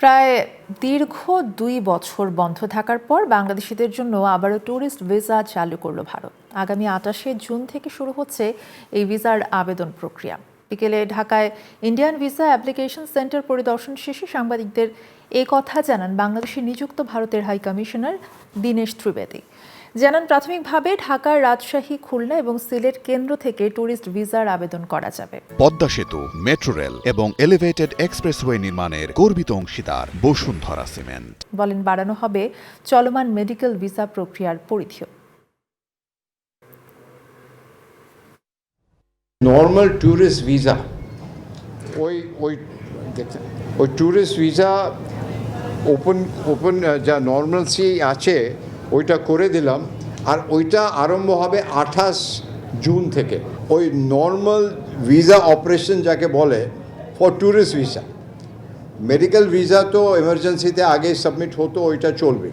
প্রায় দীর্ঘ ২ বছর বন্ধ থাকার পর বাংলাদেশিদের জন্য আবারও ট্যুরিস্ট ভিসা চালু করল ভারত। আগামী ২৮শে জুন থেকে শুরু হচ্ছে এই ভিসার আবেদন প্রক্রিয়া। বিকেলে ঢাকায় ইন্ডিয়ান ভিসা অ্যাপ্লিকেশন সেন্টার পরিদর্শন শেষে সাংবাদিকদের এ কথা জানান বাংলাদেশে নিযুক্ত ভারতের হাই কমিশনার দীনেশ ত্রিবেদী। জানান, প্রাথমিকভাবে ঢাকার রাজশাহী, খুলনা এবং সিলেট কেন্দ্র থেকে ট্যুরিস্ট ভিসার আবেদন করা যাবে। পদ্মা সেতু, মেট্রো রেল এবং এলিভেটেড এক্সপ্রেসওয়ে নির্মাণের গর্বিত অংশীদার বসুন্ধরা সিমেন্ট। বলেন, বাড়ানো হবে চলমান মেডিকেল ভিসা প্রক্রিয়ার পরিধিও। নর্মাল ট্যুরিস্ট ভিসা ওই ট্যুরিস্ট ভিসা ওপেন যা নর্মালসি আছে ওইটা করে দিলাম, আর ওইটা আরম্ভ হবে ২৮ জুন থেকে। ওই নর্মাল ভিসা অপারেশন যাকে বলে for tourist visa. Medical visa তো এমার্জেন্সিতে আগে সাবমিট হতো, ওইটা চলবে।